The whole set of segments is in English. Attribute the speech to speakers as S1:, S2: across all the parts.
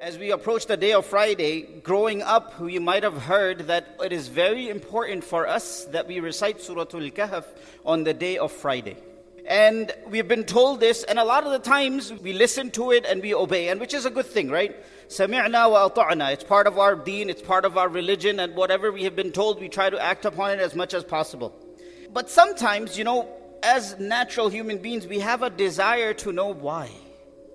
S1: As we approach the day of Friday, growing up, we might have heard that it is very important for us that we recite Surah Al-Kahf on the day of Friday. And we've been told this, and a lot of the times we listen to it and we obey, and which is a good thing, right? Sami'na wa ata'na. It's part of our deen, it's part of our religion, and whatever we have been told, we try to act upon it as much as possible. But sometimes, as natural human beings, we have a desire to know why.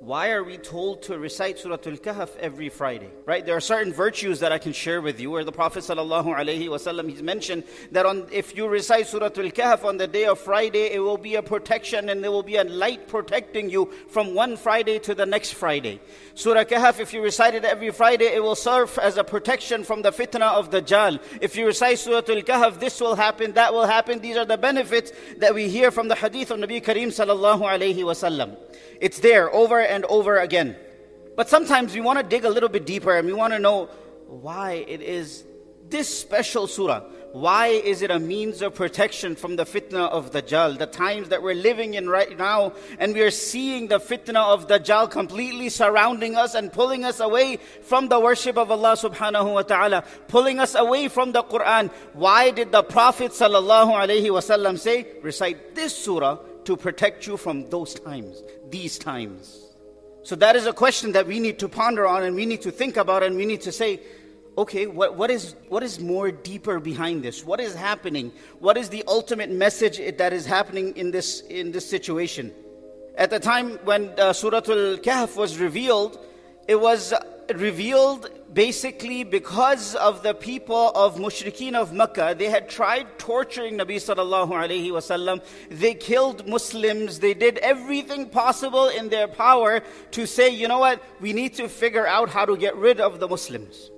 S1: Why are we told to recite Surah Al-Kahf every Friday? Right? There are certain virtues that I can share with you, where the Prophet ﷺ, he's mentioned that if you recite Surah Al-Kahf on the day of Friday, it will be a protection and there will be a light protecting you from one Friday to the next Friday. Surah Kahf, if you recite it every Friday, it will serve as a protection from the fitnah of Dajjal. If you recite Surah Al-Kahf, this will happen, that will happen. These are the benefits that we hear from the hadith of Nabi Kareem ﷺ. It's there over and over again. But sometimes we want to dig a little bit deeper and we want to know why it is this special surah. Why is it a means of protection from the fitnah of Dajjal? The times that we're living in right now, and we are seeing the fitnah of Dajjal completely surrounding us and pulling us away from the worship of Allah subhanahu wa ta'ala, pulling us away from the Qur'an. Why did the Prophet ﷺ say, recite this surah to protect you from those times, these times? So that is a question that we need to ponder on, and we need to think about, and we need to say, okay, what is more deeper behind this? What is happening? What is the ultimate message that is happening in this situation? At the time when Surah Al-Kahf was revealed, it was revealed basically because of the people of Mushrikeen of Makkah. They had tried torturing Nabi sallallahu alayhi wasallam. They killed Muslims. They did everything possible in their power to say, you know what, we need to figure out how to get rid of the Muslims,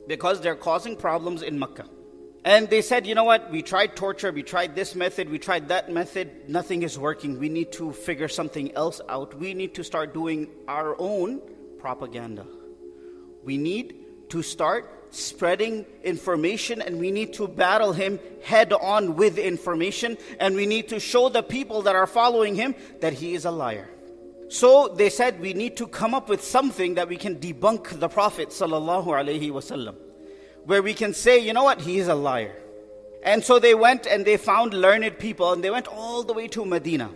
S1: because they're causing problems in Makkah. And they said, you know what, we tried torture, we tried this method, we tried that method, nothing is working. We need to figure something else out. We need to start doing our own propaganda. We need to start spreading information, and we need to battle him head on with information, and we need to show the people that are following him that he is a liar. So they said, we need to come up with something that we can debunk the Prophet ﷺ, where we can say, you know what, he is a liar. And so they went and they found learned people, and they went all the way to Medina.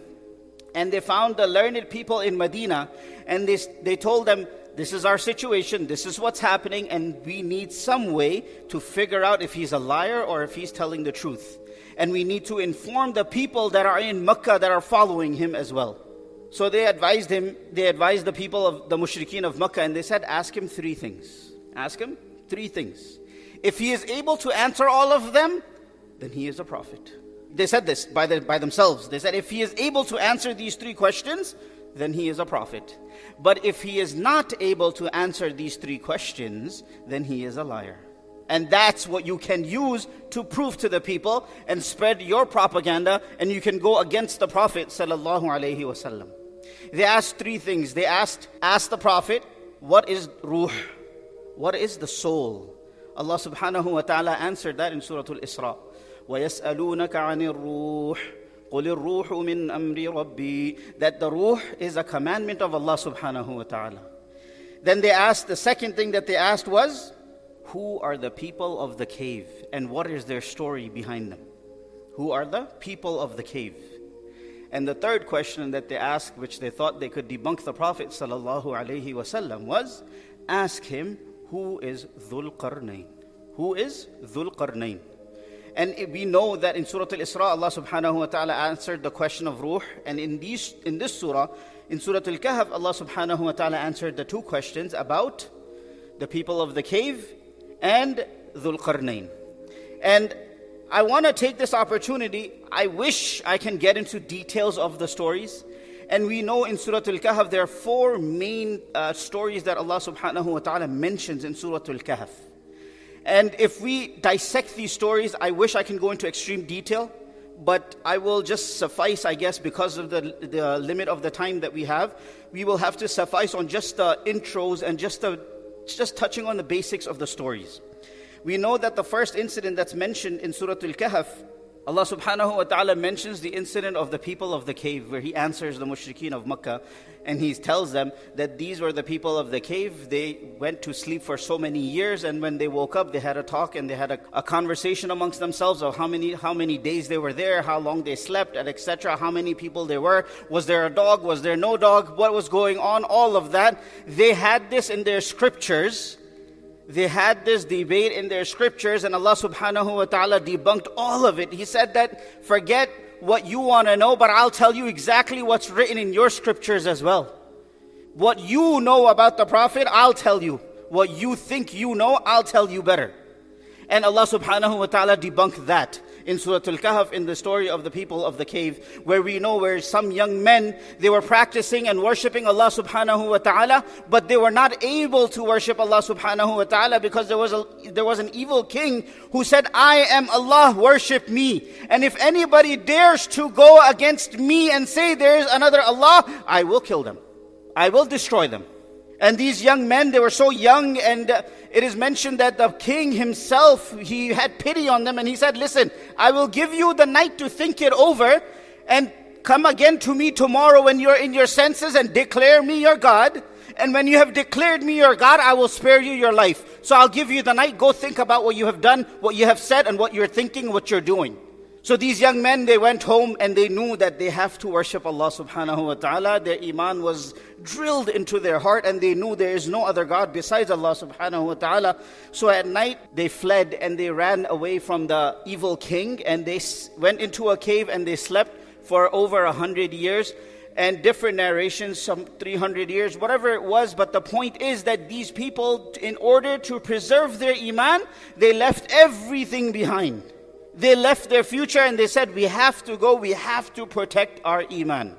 S1: And they found the learned people in Medina, and they told them, this is our situation, this is what's happening, and we need some way to figure out if he's a liar or if he's telling the truth. And we need to inform the people that are in Makkah that are following him as well. So they advised the people of the Mushrikeen of Makkah, and they said, ask him 3 things. Ask him 3 things. If he is able to answer all of them, then he is a prophet. They said this by themselves. They said, if he is able to answer these 3 questions, then he is a prophet. But if he is not able to answer these 3 questions, then he is a liar. And that's what you can use to prove to the people and spread your propaganda, and you can go against the Prophet sallallahu alaihi wasallam. They asked 3 things. They asked the Prophet, what is ruh? What is the soul? Allah subhanahu wa ta'ala answered that in Surah Al-Isra. وَيَسْأَلُونَكَ عَنِ الرُّوحِ قُلِ الرُّوحُ مِنْ أَمْرِ رَبِّي. That the ruh is a commandment of Allah subhanahu wa ta'ala. Then they asked, the second thing that they asked was, who are the people of the cave, and what is their story behind them? Who are the people of the cave? And the third question that they asked, which they thought they could debunk the Prophet sallallahu alaihi wasallam, was, ask him, who is Dhul Qarnayn? Who is Dhul Qarnayn? And we know that in Surah Al-Isra, Allah subhanahu wa ta'ala answered the question of ruh. And in this surah, in Surah Al-Kahf, Allah subhanahu wa ta'ala answered the 2 questions about the people of the cave and Dhul Qarnayn. And I want to take this opportunity. I wish I can get into details of the stories. And we know in Surah Al-Kahf there are 4 main stories that Allah subhanahu wa ta'ala mentions in Surah Al-Kahf. And if we dissect these stories, I wish I can go into extreme detail, but I will just suffice, I guess, because of the limit of the time that we have, we will have to suffice on just the intros and just touching on the basics of the stories. We know that the first incident that's mentioned in Surah Al-Kahf Allah subhanahu wa ta'ala mentions the incident of the people of the cave, where He answers the mushrikeen of Makkah, and He tells them that these were the people of the cave. They went to sleep for so many years, and when they woke up, they had a talk and they had a conversation amongst themselves of how many days they were there, how long they slept, and etc., how many people there were. Was there a dog? Was there no dog? What was going on? All of that. They had this in their scriptures. They had this debate in their scriptures, and Allah subhanahu wa ta'ala debunked all of it. He said that, forget what you want to know, but I'll tell you exactly what's written in your scriptures as well. What you know about the Prophet, I'll tell you. What you think you know, I'll tell you better. And Allah subhanahu wa ta'ala debunked that in Surah Al-Kahf, in the story of the people of the cave, where we know where some young men, they were practicing and worshipping Allah subhanahu wa ta'ala, but they were not able to worship Allah subhanahu wa ta'ala because there was an evil king who said, I am Allah, worship me. And if anybody dares to go against me and say there is another Allah, I will kill them. I will destroy them. And these young men, they were so young, and it is mentioned that the king himself, he had pity on them, and he said, listen, I will give you the night to think it over, and come again to me tomorrow when you're in your senses and declare me your God. And when you have declared me your God, I will spare you your life. So I'll give you the night, go think about what you have done, what you have said, and what you're thinking, what you're doing. So these young men, they went home and they knew that they have to worship Allah subhanahu wa ta'ala. Their iman was drilled into their heart, and they knew there is no other God besides Allah subhanahu wa ta'ala. So at night, they fled and they ran away from the evil king, and they went into a cave and they slept for over 100 years. And different narrations, some 300 years, whatever it was. But the point is that these people, in order to preserve their iman, they left everything behind. They left their future and they said, we have to go, we have to protect our iman.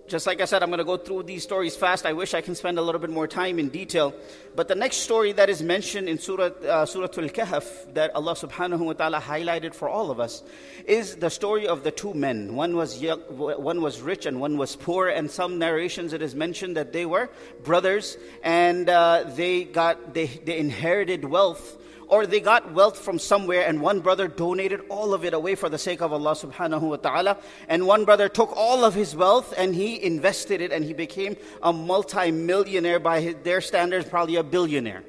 S1: Just like I said, I'm going to go through these stories fast. I wish I can spend a little bit more time in detail. But the next story that is mentioned in Surah Al-Kahf, that Allah subhanahu wa ta'ala highlighted for all of us, is the story of the two men. One was rich and one was poor. And some narrations it is mentioned that they were brothers, and they inherited wealth, or they got wealth from somewhere, and one brother donated all of it away for the sake of Allah subhanahu wa ta'ala, and one brother took all of his wealth and he invested it, and he became a multi-millionaire, by their standards probably a billionaire.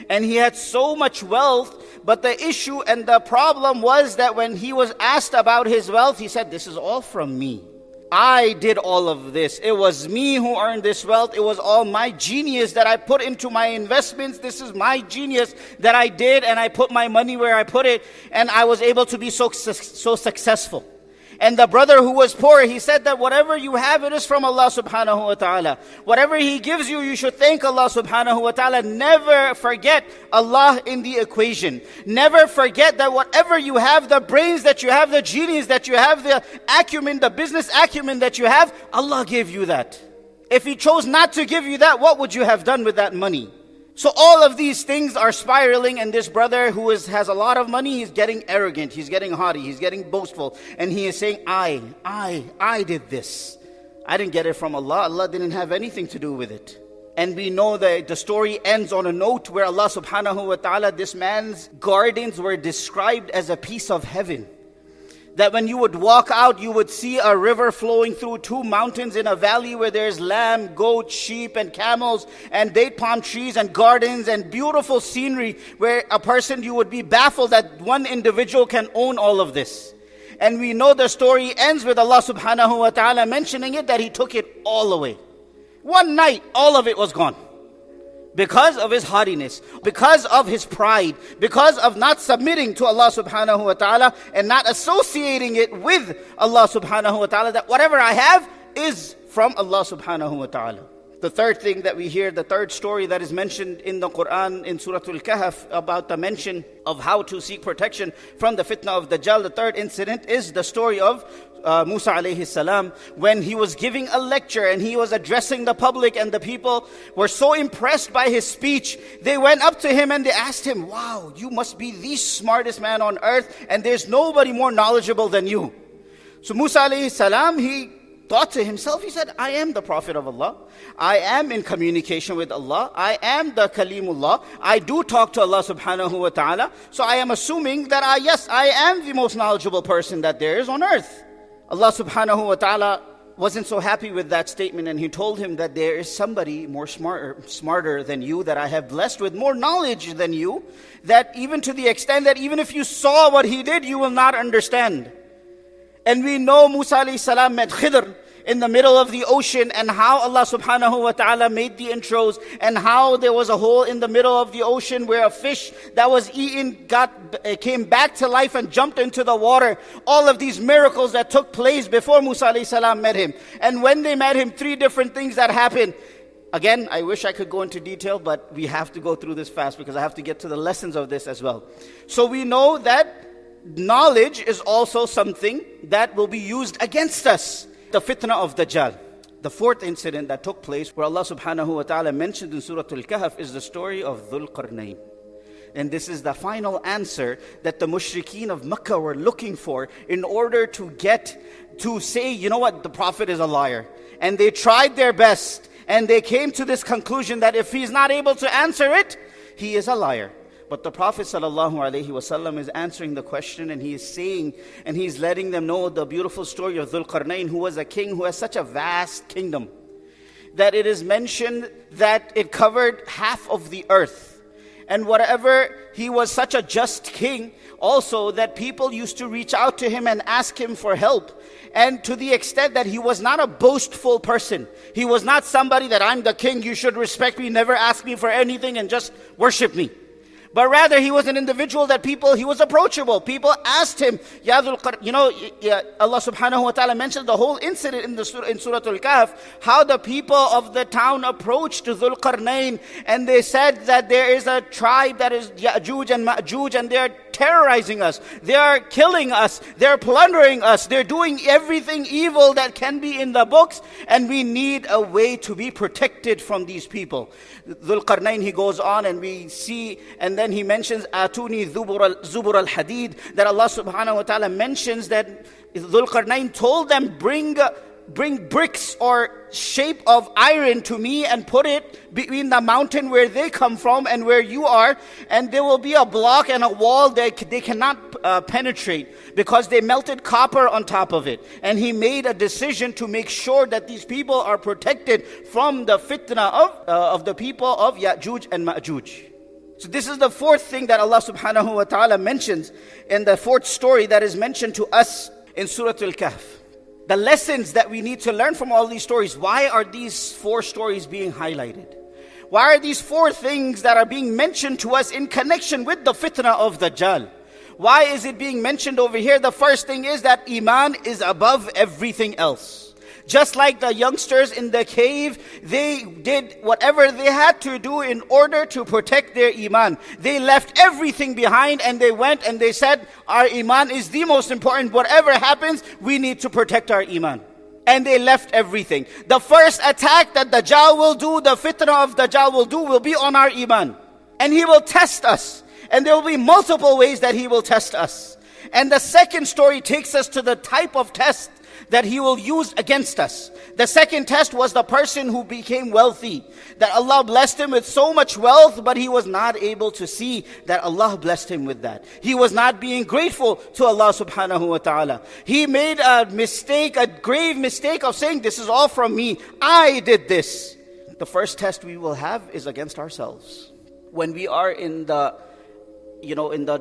S1: And he had so much wealth, but the issue and the problem was that when he was asked about his wealth, he said, this is all from me. I did all of this. It was me who earned this wealth. It was all my genius that I put into my investments. This is my genius that I did, and I put my money where I put it, and I was able to be so successful. And the brother who was poor, he said that whatever you have, it is from Allah subhanahu wa ta'ala. Whatever He gives you, you should thank Allah subhanahu wa ta'ala. Never forget Allah in the equation. Never forget that whatever you have, the brains that you have, the genius that you have, the acumen, the business acumen that you have, Allah gave you that. If He chose not to give you that, what would you have done with that money? So all of these things are spiraling, and this brother who has a lot of money, he's getting arrogant, he's getting haughty, he's getting boastful, and he is saying, I did this. I didn't get it from Allah. Allah didn't have anything to do with it. And we know that the story ends on a note where Allah subhanahu wa ta'ala, this man's gardens were described as a piece of heaven. That when you would walk out, you would see a river flowing through two mountains in a valley where there's lamb, goat, sheep, and camels, and date palm trees, and gardens, and beautiful scenery, where a person, you would be baffled that one individual can own all of this. And we know the story ends with Allah subhanahu wa ta'ala mentioning it, that He took it all away. One night, all of it was gone. Because of his haughtiness, because of his pride, because of not submitting to Allah subhanahu wa ta'ala and not associating it with Allah subhanahu wa ta'ala, that whatever I have is from Allah subhanahu wa ta'ala. The third thing that we hear, the third story that is mentioned in the Qur'an, in Surah Al-Kahf, about the mention of how to seek protection from the fitnah of Dajjal, the third incident is the story of Musa alayhi salam, when he was giving a lecture and he was addressing the public, and the people were so impressed by his speech, they went up to him and they asked him, wow, you must be the smartest man on earth, and there's nobody more knowledgeable than you. So Musa alayhi salam, he thought to himself, he said, I am the Prophet of Allah. I am in communication with Allah. I am the Kalimullah. I do talk to Allah subhanahu wa ta'ala. So I am assuming that I am the most knowledgeable person that there is on earth. Allah subhanahu wa ta'ala wasn't so happy with that statement, and He told him that there is somebody more smarter than you, that I have blessed with more knowledge than you, that even to the extent that even if you saw what he did, you will not understand. And we know Musa alayhi salam met Khidr in the middle of the ocean, and how Allah subhanahu wa ta'ala made the intros, and how there was a hole in the middle of the ocean where a fish that was eaten came back to life and jumped into the water. All of these miracles that took place before Musa alayhi salam met him. And when they met him, 3 different things that happened. Again, I wish I could go into detail, but we have to go through this fast because I have to get to the lessons of this as well. So we know that knowledge is also something that will be used against us. The fitnah of Dajjal. The 4th incident that took place, where Allah subhanahu wa ta'ala mentioned in Surah Al-Kahf, is the story of Dhul Qarnayn. And this is the final answer that the mushrikeen of Makkah were looking for in order to get to say, you know what, the Prophet is a liar. And they tried their best, and they came to this conclusion that if he's not able to answer it, he is a liar. But the Prophet ﷺ is answering the question, and he is saying, and he's letting them know the beautiful story of Dhul Qarnayn, who was a king who has such a vast kingdom, that it is mentioned that it covered half of the earth. And whatever, he was such a just king, also that people used to reach out to him and ask him for help. And to the extent that he was not a boastful person. He was not somebody that I'm the king, you should respect me, never ask me for anything and just worship me. But rather, he was an individual that he was approachable. People asked him, Ya Dhul Qarnayn, Allah subhanahu wa ta'ala mentioned the whole incident in Surah Al-Kahf, how the people of the town approached Dhul Qarnayn, and they said that there is a tribe that is Ya'juj and Ma'juj, and they are terrorizing us. They are killing us. They're plundering us. They're doing everything evil that can be in the books, and we need a way to be protected from these people. Dhul Qarnayn, he goes on, and we see, and then he mentions Atuni Zubur al-Hadid, that Allah subhanahu wa ta'ala mentions that Dhul Qarnayn told them, bring bricks or shape of iron to me and put it between the mountain where they come from and where you are, and there will be a block and a wall that they cannot penetrate, because they melted copper on top of it. And he made a decision to make sure that these people are protected from the fitnah of the people of Ya'juj and Ma'juj. So this is the 4th thing that Allah subhanahu wa ta'ala mentions, in the 4th story that is mentioned to us in Surah Al-Kahf. The lessons that we need to learn from all these stories. Why are these 4 stories being highlighted? Why are these 4 things that are being mentioned to us in connection with the fitnah of Dajjal? Why is it being mentioned over here? The first thing is that iman is above everything else. Just like the youngsters in the cave, they did whatever they had to do in order to protect their iman. They left everything behind, and they went and they said, our iman is the most important. Whatever happens, we need to protect our iman. And they left everything. The first attack that Dajjal will do, the fitnah of Dajjal will be on our iman. And he will test us. And there will be multiple ways that he will test us. And the second story takes us to the type of test that he will use against us. The second test was the person who became wealthy, that Allah blessed him with so much wealth, but he was not able to see that Allah blessed him with that. He was not being grateful to Allah subhanahu wa ta'ala. He made a mistake, a grave mistake of saying, this is all from me, I did this. The first test we will have is against ourselves. When we are in the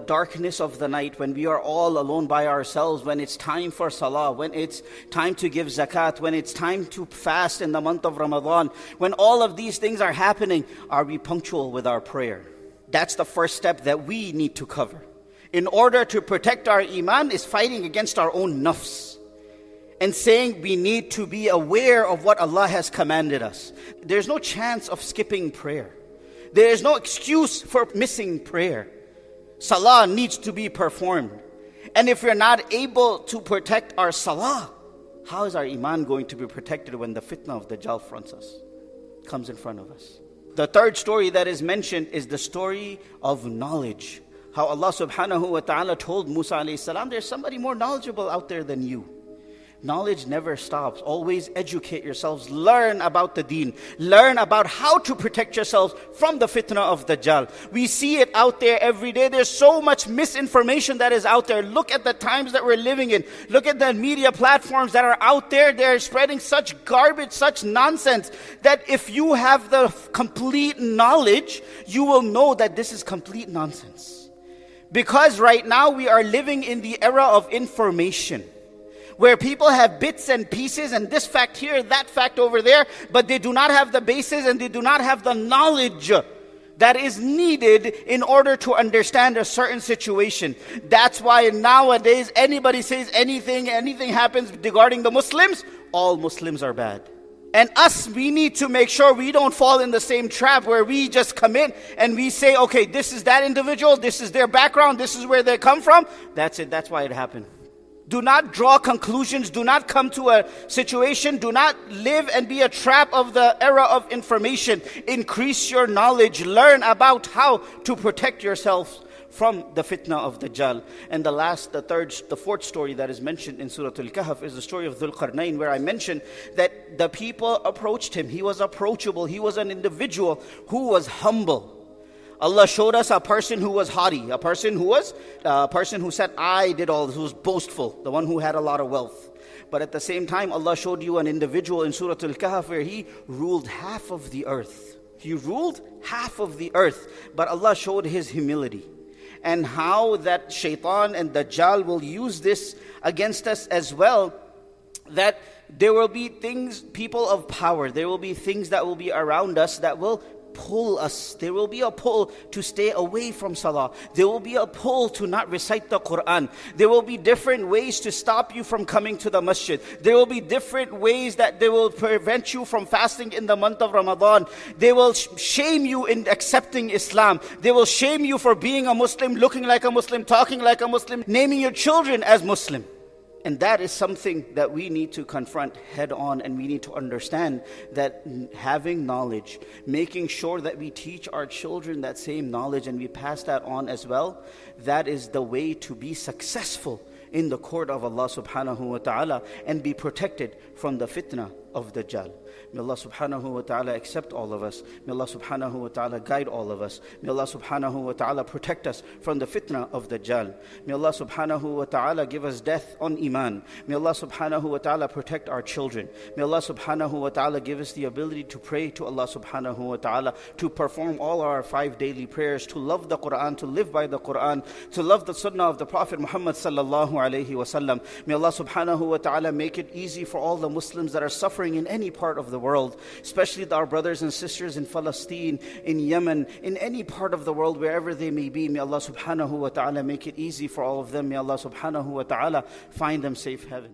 S1: darkness of the night, when we are all alone by ourselves, when it's time for salah, when it's time to give zakat, when it's time to fast in the month of Ramadan, when all of these things are happening, are we punctual with our prayer? That's the first step that we need to cover. In order to protect our iman is fighting against our own nafs and saying we need to be aware of what Allah has commanded us. There's no chance of skipping prayer. There is no excuse for missing prayer. Salah needs to be performed. And if we're not able to protect our salah, how is our iman going to be protected when the fitnah of Dajjal comes in front of us? The 3rd story that is mentioned is the story of knowledge. How Allah subhanahu wa ta'ala told Musa alayhi salam, there's somebody more knowledgeable out there than you. Knowledge never stops. Always educate yourselves. Learn about the deen. Learn about how to protect yourselves from the fitna of Dajjal. We see it out there every day. There's so much misinformation that is out there. Look at the times that we're living in. Look at the media platforms that are out there. They're spreading such garbage, such nonsense, that if you have the complete knowledge, you will know that this is complete nonsense. Because right now we are living in the era of information, where people have bits and pieces and this fact here, that fact over there, but they do not have the basis and they do not have the knowledge that is needed in order to understand a certain situation. That's why nowadays anybody says anything happens regarding the Muslims, all Muslims are bad. And us, we need to make sure we don't fall in the same trap where we just come in and we say, okay, this is that individual, this is their background, this is where they come from. That's it, that's why it happened. Do not draw conclusions. Do not come to a situation. Do not live and be a trap of the era of information. Increase your knowledge. Learn about how to protect yourself from the fitna of Dajjal. And the fourth story that is mentioned in Surah Al-Kahf is the story of Dhul Qarnayn, where I mentioned that the people approached him. He was approachable. He was an individual who was humble. Allah showed us a person who was haughty, a person who said, I did all this, who was boastful, the one who had a lot of wealth. But at the same time, Allah showed you an individual in Surah Al-Kahf where he ruled half of the earth. He ruled half of the earth, but Allah showed his humility. And how that shaitan and Dajjal will use this against us as well, that there will be things, people of power, there will be things that will be around us that will pull us. There will be a pull to stay away from salah. There will be a pull to not recite the Qur'an. There will be different ways to stop you from coming to the masjid. There will be different ways that they will prevent you from fasting in the month of Ramadan. They will shame you in accepting Islam. They will shame you for being a Muslim, looking like a Muslim, talking like a Muslim, naming your children as Muslim. And that is something that we need to confront head on, and we need to understand that having knowledge, making sure that we teach our children that same knowledge and we pass that on as well, that is the way to be successful in the court of Allah subhanahu wa ta'ala and be protected from the fitna of Dajjal. May Allah subhanahu wa ta'ala accept all of us. May Allah subhanahu wa ta'ala guide all of us. May Allah subhanahu wa ta'ala protect us from the fitna of Dajjal. May Allah subhanahu wa ta'ala give us death on iman. May Allah subhanahu wa ta'ala protect our children. May Allah subhanahu wa ta'ala give us the ability to pray to Allah subhanahu wa ta'ala, to perform all our 5 daily prayers, to love the Qur'an, to live by the Qur'an, to love the sunnah of the Prophet Muhammad sallallahu alayhi wa sallam. May Allah subhanahu wa ta'ala make it easy for all the Muslims that are suffering in any part of the world, especially our brothers and sisters in Palestine, in Yemen, in any part of the world, wherever they may be. May Allah subhanahu wa ta'ala make it easy for all of them. May Allah subhanahu wa ta'ala find them safe heaven.